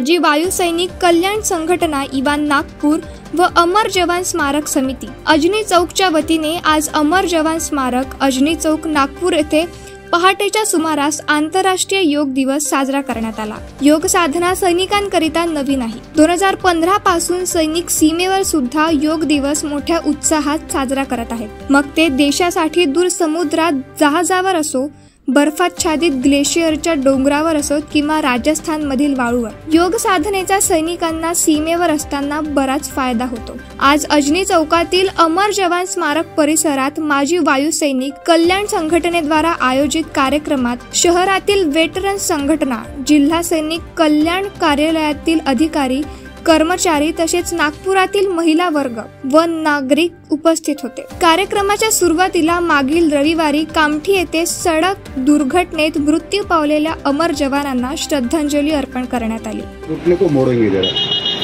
माजी वायुसैनिक कल्याण संघटना इवान नागपूर व अमर जवान स्मारक समिती अजनी चौकच्या वतीने आज अमर जवान स्मारक अजनी चौक नागपूर येथे पहाटेच्या सुमारास आंतरराष्ट्रीय योग दिवस साजरा करण्यात आला। योग साधना सैनिकांकरिता नवी नाही। 2015 पासून सैनिक सीमेवर सुद्धा योग दिवस मोठ्या उत्साहात साजरा करत आहेत। मग ते देशासाठी दूर समुद्रात जहाजावर असो, बर्फाच्छादित ग्लेशियरच्या डोंगरावर असोत किंवा राजस्थान मधील वाळूवर, योग साधनेचा सैनिकांना सीमेवर असताना बराच फायदा होतो। आज अजनी चौकातील अमर जवान स्मारक परिसरात माजी वायुसैनिक कल्याण संघटनेद्वारा आयोजित कार्यक्रमात शहरातील वेटरन संघटना, जिल्हा सैनिक कल्याण कार्यालयातील अधिकारी, कर्मचारी तसेच नागपुरातील महिला वर्ग व नागरिक उपस्थित होते। कार्यक्रमाच्या सुरुवातीला मागील रविवारी कामठी येथे सडक दुर्घटनेत मृत्यू पावलेल्या अमर जवानांना श्रद्धांजली अर्पण करण्यात आली। घुटने को मोड़ेंगे जरा,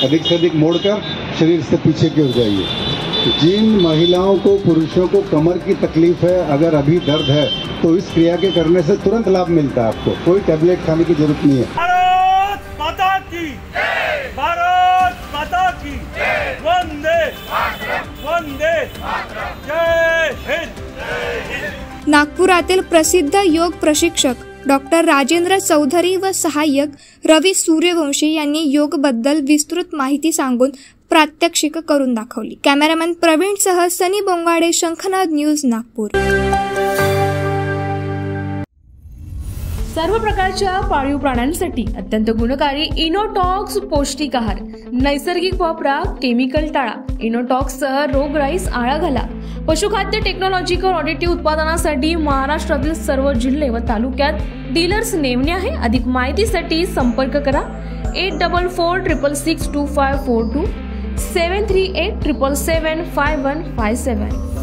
अधिक से अधिक मोड़कर शरीर से पीछे की ओर जाइए। जिन महिलाओं को, पुरुषों को कमर की तकलीफ है, अगर अभी दर्द है तो इस क्रिया के करने से तुरंत लाभ मिलता है। आपको कोई टैबलेट खाने की जरूरत नहीं है। भारत माता की जय, भारत माता की जय, वंदे वंदे जय हिंद। नागपुरातील प्रसिद्ध योग प्रशिक्षक डॉक्टर राजेंद्र चौधरी व सहाय्यक रवी सूर्यवंशी यांनी योग बद्दल विस्तृत माहिती सांगून प्रात्यक्षिक करून दाखवली। कॅमेरामॅन प्रवीण सह सनी बोंगाडे, शंखनाद न्यूज, नागपूर। सर्व प्रकारच्या पाळीव प्राण्यांसाठी अत्यंत गुणकारी इनोटॉक्स पौष्टिक आहार, नैसर्गिक वापरा, केमिकल टाळा। इनोटॉक्स सह रोगराईस आळा घाला। पशुखाद्य टेक्नॉलॉजिकल ऑडिटिव्ह उत्पादनासाठी महाराष्ट्रातील सर्व जिल्हे व तालुक्यात डीलर्स नेमणे आहे। अधिक माहितीसाठी संपर्क करा 8446625542 738777557।